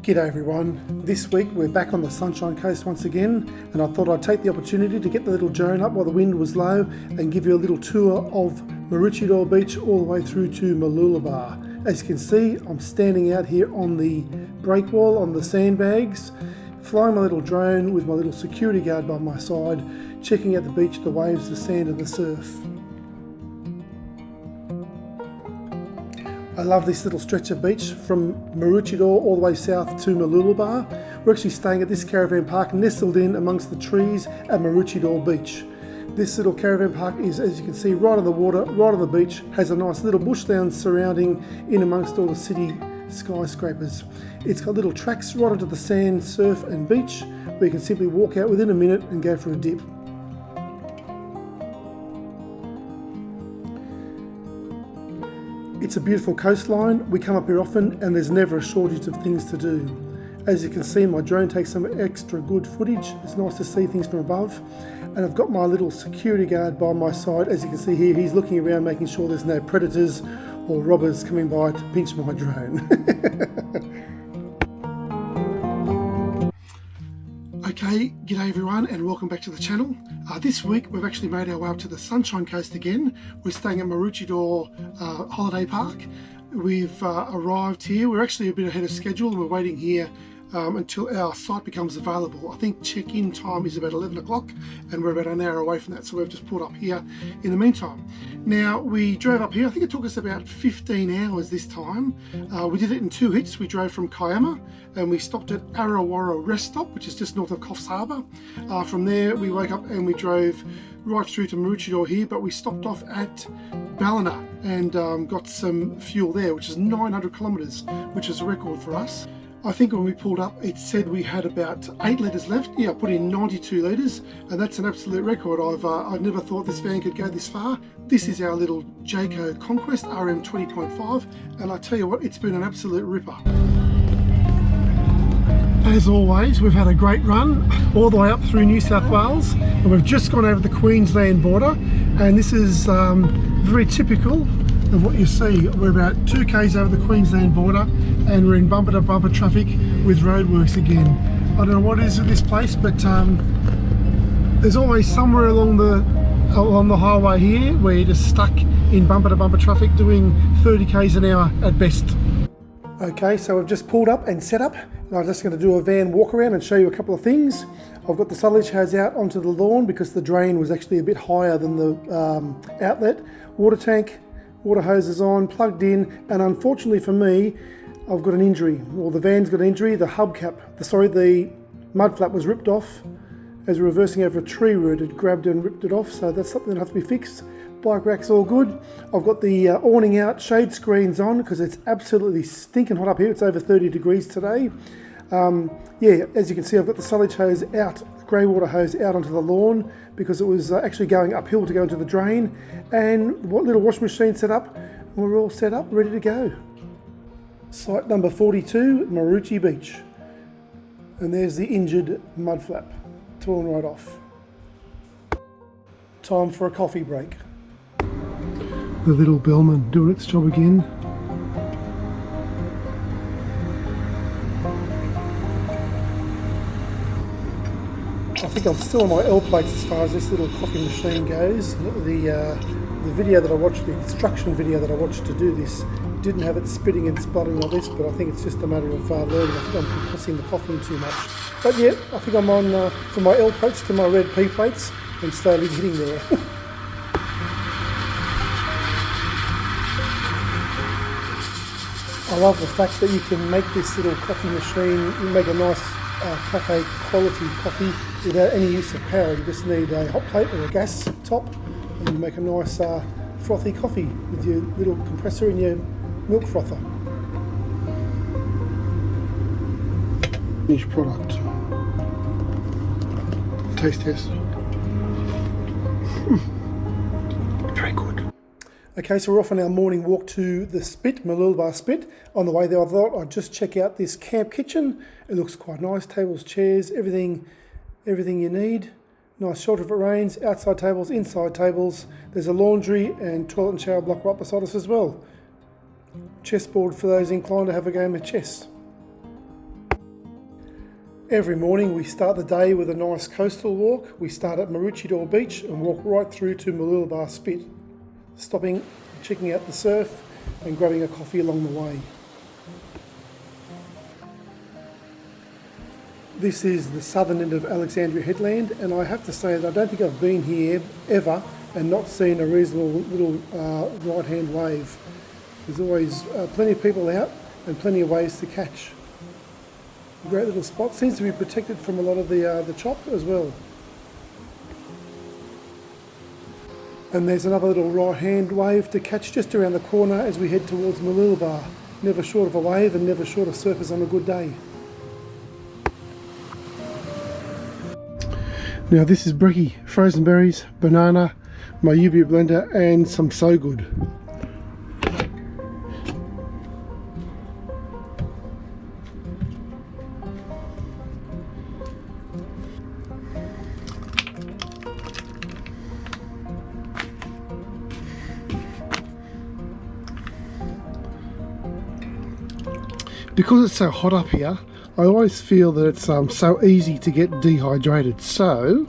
G'day everyone. This week we're back on the Sunshine Coast once again, and I thought I'd take the opportunity to get the little drone up while the wind was low and give you a little tour of Maroochydore Beach all the way through to Mooloolaba. As you can see, I'm standing out here on the breakwall on the sandbags, flying my little drone with my little security guard by my side, checking out the beach, the waves, the sand and the surf. I love this little stretch of beach from Maroochydore all the way south to Mooloolaba. We're actually staying at this caravan park nestled in amongst the trees at Maroochydore Beach. This little caravan park is, as you can see, right on the water, right on the beach, has a nice little bush land surrounding in amongst all the city skyscrapers. It's got little tracks right onto the sand, surf and beach where you can simply walk out within a minute and go for a dip. It's a beautiful coastline. We come up here often and there's never a shortage of things to do. As you can see, my drone takes some extra good footage. It's nice to see things from above. And I've got my little security guard by my side. As you can see here, he's looking around making sure there's no predators or robbers coming by to pinch my drone. Okay, g'day everyone and welcome back to the channel. This week we've actually made our way up to the Sunshine Coast again. We're staying at Maroochydore Holiday Park. We've arrived here. We're actually a bit ahead of schedule and we're waiting here until our site becomes available. I think check-in time is about 11 o'clock and we're about an hour away from that, so we've just pulled up here in the meantime. Now, we drove up here. I think it took us about 15 hours this time. We did it in two hits. We drove from Kiama and we stopped at Arawarra Rest Stop, which is just north of Coffs Harbour. From there we woke up and we drove right through to Maroochydore here, but we stopped off at Ballina and got some fuel there, which is 900 kilometres, which is a record for us. I think when we pulled up, it said we had about 8 litres left. Yeah, I put in 92 litres, and that's an absolute record. I've never thought this van could go this far. This is our little Jayco Conquest RM 20.5, and I tell you what, it's been an absolute ripper. As always, we've had a great run all the way up through New South Wales, and we've just gone over the Queensland border, and this is very typical of what you see. We're about 2 k's over the Queensland border and we're in bumper to bumper traffic with roadworks again. I don't know what it is at this place, but there's always somewhere along the highway here where you're just stuck in bumper to bumper traffic doing 30 k's an hour at best. Okay, so we've just pulled up and set up, and I'm just going to do a van walk around and show you a couple of things. I've got the silage hose out onto the lawn because the drain was actually a bit higher than the outlet. Water tank, water hose is on, plugged in, and unfortunately for me, I've got an injury, or the van's got an injury. The hubcap, the mud flap was ripped off as we're reversing over a tree root. It grabbed and ripped it off, so that's something that has to be fixed. Bike rack's all good. I've got the awning out, shade screens on because it's absolutely stinking hot up here. It's over 30 degrees today. Yeah, as you can see, I've got the silage hose out, grey water hose out onto the lawn because it was actually going uphill to go into the drain, and what little washing machine set up. We're all set up, ready to go. Site number 42, Maroochydore Beach. And there's the injured mud flap, torn right off. Time for a coffee break. The little bellman doing its job again. I think I'm still on my L plates as far as this little coffee machine goes. The video that I watched, the instruction video that I watched to do this, didn't have it spitting and spluttering like this, but I think it's just a matter of learning. I think I'm compressing the coffee in too much. But yeah, I think I'm on from my L plates to my red P plates and slowly getting there. I love the fact that you can make this little coffee machine, you make a nice cafe quality coffee without any use of power. You just need a hot plate or a gas top and you make a nice frothy coffee with your little compressor and your milk frother. Finished product. Taste test. Very good. Okay, so we're off on our morning walk to the Spit, Mooloolaba Spit. On the way there, I thought I'd just check out this camp kitchen. It looks quite nice. Tables, chairs, everything you need. Nice shelter if it rains. Outside tables, inside tables. There's a laundry and toilet and shower block right beside us as well. Chessboard for those inclined to have a game of chess. Every morning we start the day with a nice coastal walk. We start at Maroochydore Beach and walk right through to Mooloolaba Spit, stopping, checking out the surf and grabbing a coffee along the way. This is the southern end of Alexandra Headland, and I have to say that I don't think I've been here ever and not seen a reasonable little right hand wave. There's always plenty of people out and plenty of waves to catch. Great little spot, seems to be protected from a lot of the chop as well. And there's another little right hand wave to catch just around the corner as we head towards Mooloolaba. Never short of a wave and never short of surfers on a good day. Now this is brekkie, frozen berries, banana, my UB blender and some So Good. Because it's so hot up here, I always feel that it's so easy to get dehydrated. So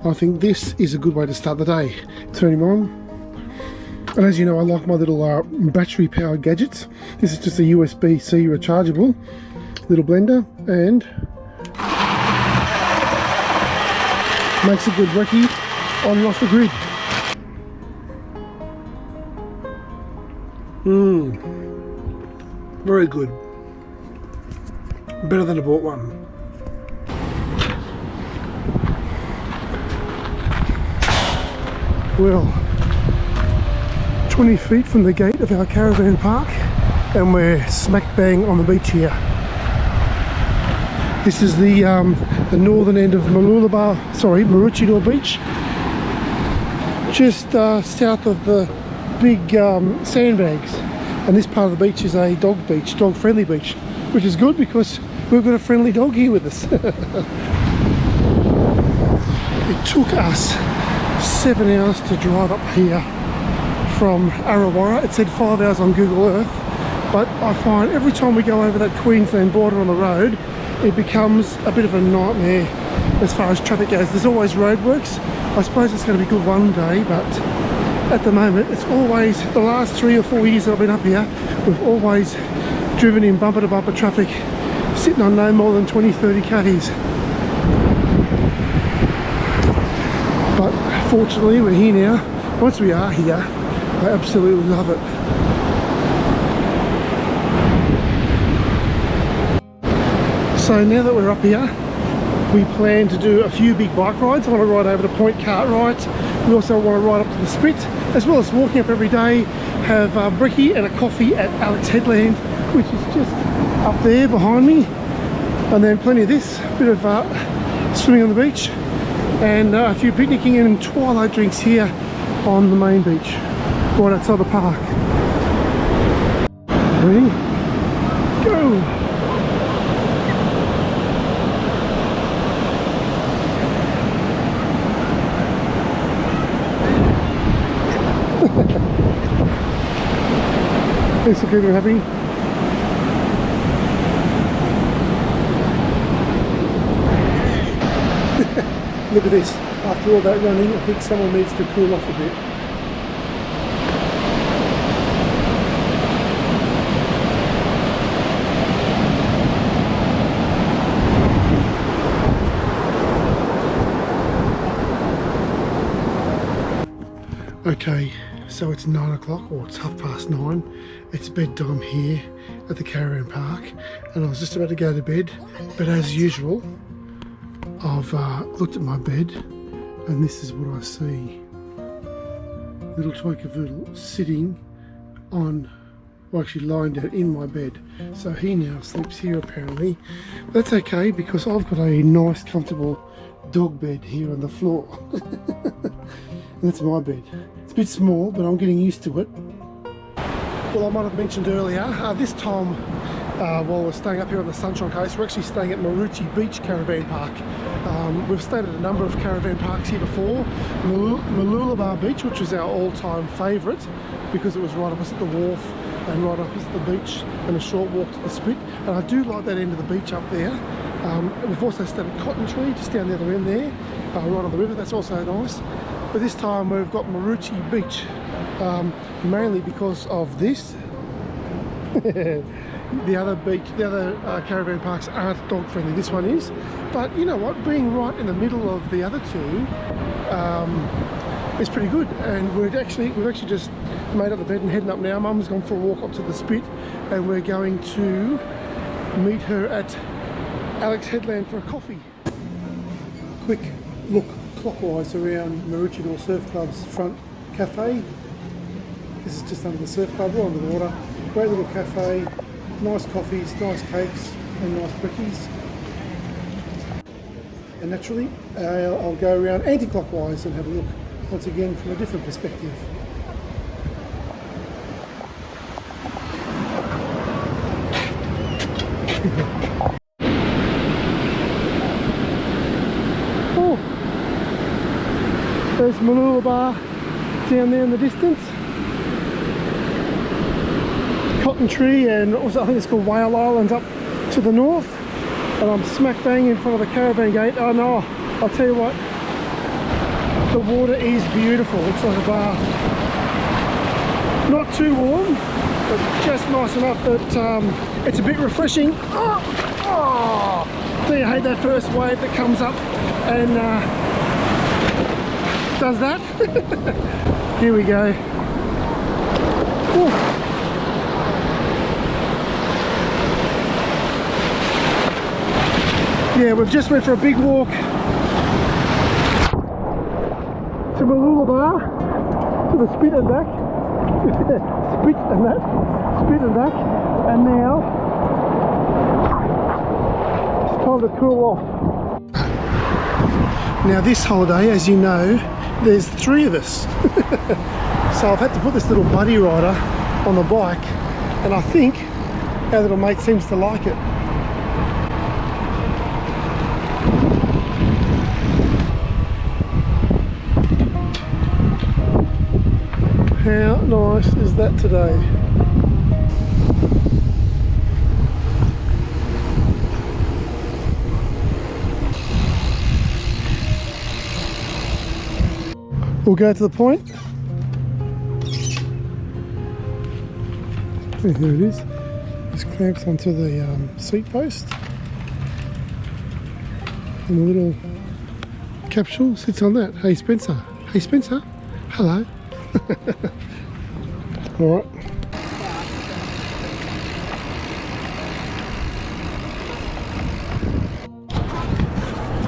I think this is a good way to start the day. Turn him on. And as you know, I like my little battery powered gadgets. This is just a USB-C rechargeable little blender and makes a good brekkie on and off the grid. Very good. Better than I bought one. Well, 20 feet from the gate of our caravan park and we're smack bang on the beach here. This is the northern end of Maroochydore Beach, just south of the big sandbags. And this part of the beach is a dog beach, dog friendly beach, which is good because we've got a friendly dog here with us. It took us 7 hours to drive up here from Arrawarra. It said 5 hours on Google Earth, but I find every time we go over that Queensland border on the road, it becomes a bit of a nightmare as far as traffic goes. There's always roadworks. I suppose it's going to be good one day, but at the moment it's always, the last 3 or 4 years that I've been up here, we've always driven in bumper to bumper traffic, sitting on no more than 20-30 k's. But fortunately we're here now. Once we are here, I absolutely love it. So now that we're up here, we plan to do a few big bike rides. I want to ride over to Point Cartwright. We also want to ride up to the Spit, as well as walking up every day, have brekkie and a coffee at Alex Headland, which is just up there behind me. And then plenty of this, a bit of swimming on the beach, and a few picnicking and twilight drinks here on the main beach, right outside the park. Ready? Go! Thanks for keeping me happy. Look at this. After all that running, I think someone needs to cool off a bit. Okay, so it's 9 o'clock, or it's 9:30. It's bedtime here at the Caravan Park, and I was just about to go to bed, but as usual, I've looked at my bed, and this is what I see. Little Toikavoodle sitting on, well, actually lying down in my bed. So he now sleeps here apparently. That's okay, because I've got a nice comfortable dog bed here on the floor. And that's my bed. It's a bit small, but I'm getting used to it. Well, I might have mentioned earlier, this time while we're staying up here on the Sunshine Coast, we're actually staying at Maroochydore Beach Caravan Park. We've stayed at a number of caravan parks here before. Mooloolaba Beach, which is our all-time favourite, because it was right opposite the wharf and right opposite the beach and a short walk to the Spit. And I do like that end of the beach up there. We've also stayed at Cotton Tree, just down the other end there, right on the river. That's also nice. But this time we've got Maroochydore Beach, mainly because of this. The other beach, the other caravan parks aren't dog friendly. This one is. But you know what? Being right in the middle of the other two is pretty good. And we've actually just made up the bed and heading up now. Mum's gone for a walk up to the spit, and we're going to meet her at Alexandra Headland for a coffee. Quick look clockwise around Maroochydore Surf Club's front cafe. This is just under the surf club, right on the water. Great little cafe, nice coffees, nice cakes and nice brickies. And naturally, I'll go around anti-clockwise and have a look once again from a different perspective. Oh, there's Maroochydore down there in the distance. Cotton Tree, and also I think it's called Whale Island up to the north. And I'm smack bang in front of the caravan gate. Oh no, I'll tell you what, the water is beautiful. Looks like a bath. Not too warm, but just nice enough that it's a bit refreshing. Oh, do you hate that first wave that comes up and does that? Here we go. Ooh. Yeah, we've just went for a big walk to Maroochydore, to the spit and back. Spit and that, spit and back, and now it's time to cool off. Now this holiday, as you know, there's 3 of us. So I've had to put this little buddy rider on the bike, and I think our little mate seems to like it. How nice is that today? We'll go to the point. Here it is. It's clamped onto the seat post. And the little capsule sits on that. Hey Spencer. Hey Spencer. Hello. All right.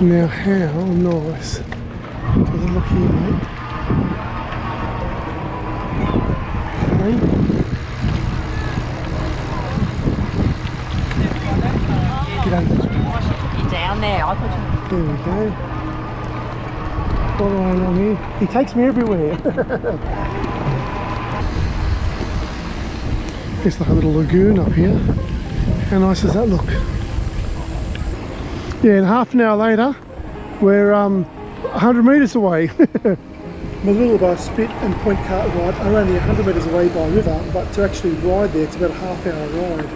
Now how nice does it look here, mate? Okay. G'day. You down there? I thought you... There we go. All the way along here. He takes me everywhere. It's like a little lagoon up here. How nice does that look? Yeah, and half an hour later, we're 100 metres away. Maroochydore Spit and Point Cartwright are only 100 metres away by river, but to actually ride there, it's about a half-hour ride.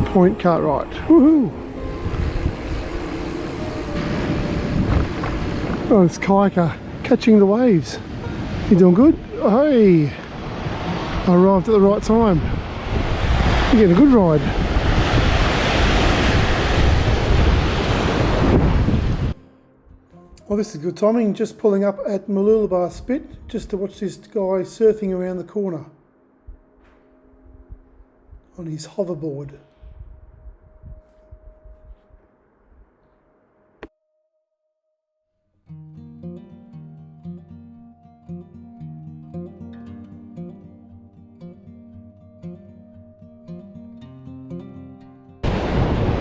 Point Cartwright. Woohoo! Oh, it's kayaker catching the waves. You doing good? Hey! I arrived at the right time. You're getting a good ride. Well, this is good timing. Just pulling up at Maroochydore Spit just to watch this guy surfing around the corner on his hoverboard.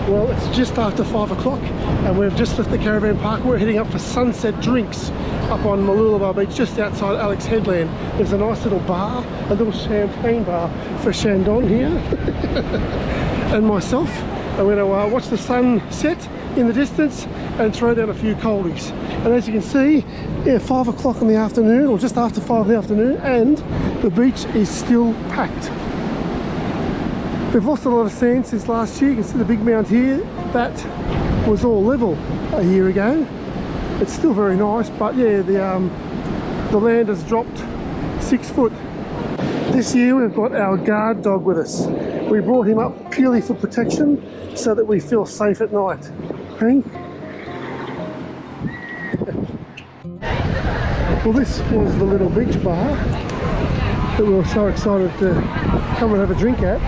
Well, it's just after 5 o'clock and we've just left the caravan park. We're heading up for sunset drinks up on Maroochydore Beach, just outside Alexandra Headland. There's a nice little bar, a little champagne bar for Shandon here and myself. And we're going to watch the sun set in the distance and throw down a few coldies. And as you can see, yeah, 5 o'clock in the afternoon, or just after 5 in the afternoon, and the beach is still packed. We've lost a lot of sand since last year. You can see the big mound here. That was all level a year ago. It's still very nice, but yeah, the land has dropped 6 foot. This year we've got our guard dog with us. We brought him up purely for protection so that we feel safe at night. Hey? Well, this was the little beach bar that we were so excited to come and have a drink at.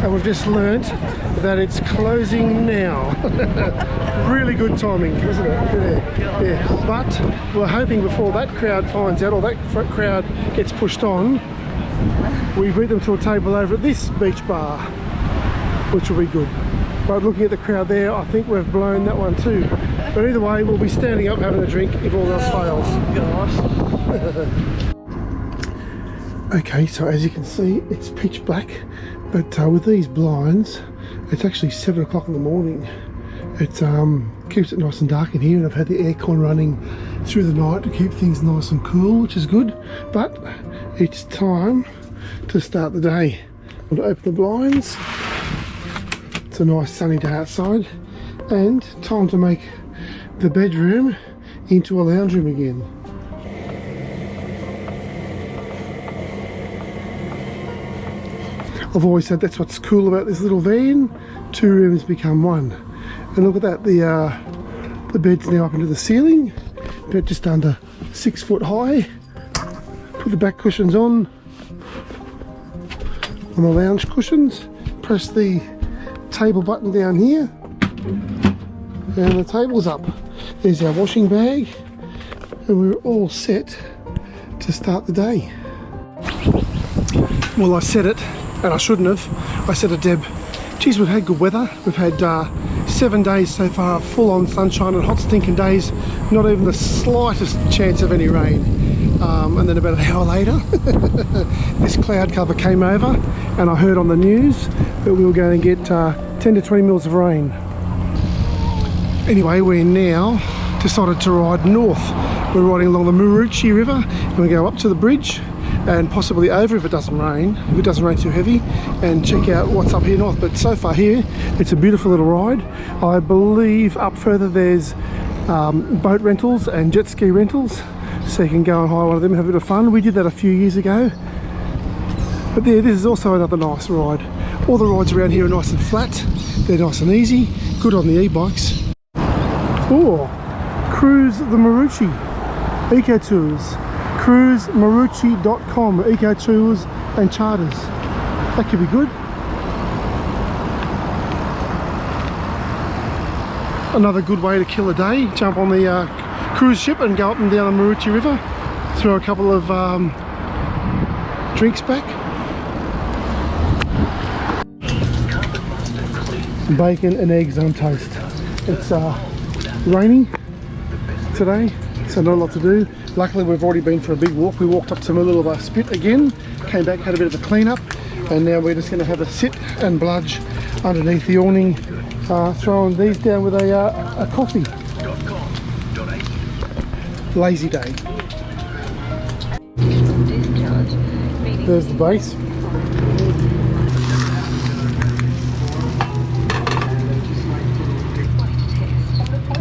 And we've just learnt that it's closing now. Really good timing, isn't it? Yeah. But we're hoping before that crowd finds out, or that crowd gets pushed on, we beat them to a table over at this beach bar, which will be good. But looking at the crowd there, I think we've blown that one too. But either way, we'll be standing up having a drink if all else fails. Okay, so as you can see, it's pitch black, but with these blinds, it's actually 7 o'clock in the morning. It keeps it nice and dark in here, and I've had the aircon running through the night to keep things nice and cool, which is good. But it's time to start the day. I'm going to open the blinds. It's a nice sunny day outside, and time to make the bedroom into a lounge room again. I've always said that's what's cool about this little van. 2 rooms become one. And look at that, the bed's now up into the ceiling, about just under 6 foot high. Put the back cushions on the lounge cushions. Press the table button down here, and the table's up. There's our washing bag, and we're all set to start the day. Well, I said it, and I shouldn't have. I said to Deb, geez, we've had good weather. We've had 7 days so far, full on sunshine and hot stinking days, not even the slightest chance of any rain. And then about an hour later, this cloud cover came over, and I heard on the news that we were going to get 10 to 20 mils of rain. Anyway, we're now decided to ride north. We're riding along the Maroochydore River, and we go up to the bridge and possibly over if it doesn't rain, if it doesn't rain too heavy, and check out what's up here north. But so far here, it's a beautiful little ride. I believe up further there's boat rentals and jet ski rentals, so you can go and hire one of them and have a bit of fun. We did that a few years ago. But there, this is also another nice ride. All the rides around here are nice and flat, they're nice and easy, good on the e-bikes. Or cruise the Maroochydore, eco tours. cruisemaroochydore.com, eco tours and charters. That could be good. Another good way to kill a day. Jump on the cruise ship and go up and down the Maroochydore River. Throw a couple of drinks back. Bacon and eggs on toast. It's raining today, so not a lot to do. Luckily we've already been for a big walk. We walked up to my little spit again, came back, had a bit of a clean up, and now we're just going to have a sit and bludge underneath the awning, throwing these down with a coffee. Lazy day. There's the base.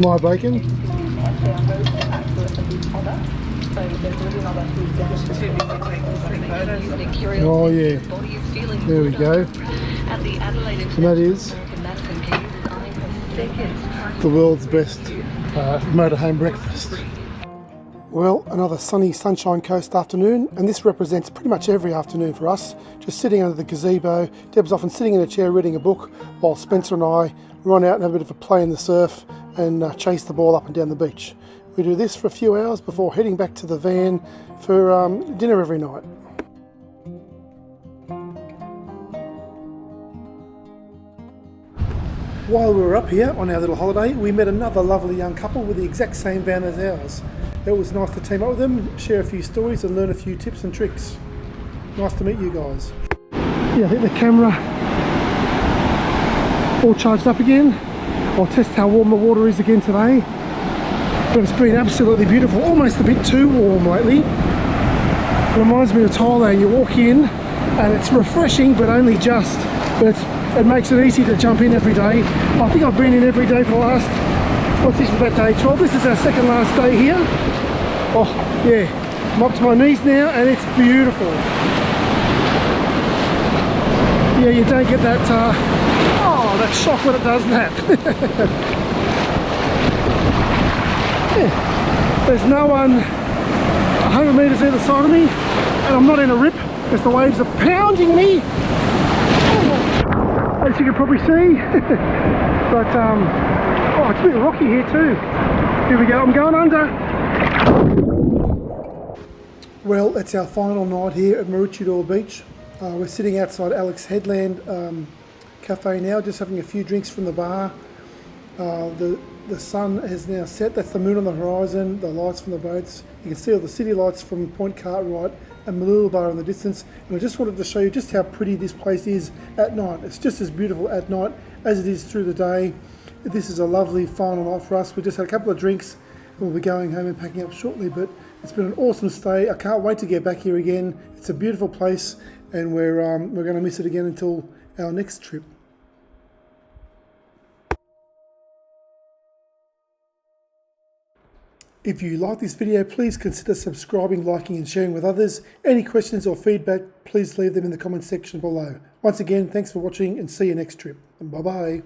My bacon. Oh yeah, there we go. And that is the world's best motorhome breakfast. Well, another sunny Sunshine Coast afternoon, and this represents pretty much every afternoon for us. Just sitting under the gazebo. Deb's often sitting in a chair reading a book, while Spencer and I run out and have a bit of a play in the surf and chase the ball up and down the beach. We do this for a few hours before heading back to the van for dinner every night. While we were up here on our little holiday, we met another lovely young couple with the exact same van as ours. It was nice to team up with them, share a few stories and learn a few tips and tricks. Nice to meet you guys. Yeah, I think the camera all charged up again. I'll test how warm the water is again today. But it's been absolutely beautiful, almost a bit too warm lately. Reminds me of Thailand. You walk in and it's refreshing, but only just. But it makes it easy to jump in every day. I think I've been in every day for the last, what's this, about day 12? This is our second last day here. Oh yeah, I'm up to my knees now and it's beautiful. Yeah, you don't get that, that shock when it does that. Yeah. There's no one 100 metres either side of me, and I'm not in a rip because the waves are pounding me, as you can probably see. But oh, it's a bit rocky here too. Here we go, I'm going under. Well, it's our final night here at Maroochydore Beach. We're sitting outside Alexandra Headland cafe now, just having a few drinks from the bar. The sun has now set. That's the moon on the horizon, the lights from the boats. You can see all the city lights from Point Cartwright and Maroochydore in the distance. And I just wanted to show you just how pretty this place is at night. It's just as beautiful at night as it is through the day. This is a lovely final night for us. We just had a couple of drinks. We'll be going home and packing up shortly, but it's been an awesome stay. I can't wait to get back here again. It's a beautiful place, and we're going to miss it again until our next trip. If you like this video, please consider subscribing, liking and sharing with others. Any questions or feedback, please leave them in the comment section below. Once again, thanks for watching and see you next trip. And bye-bye.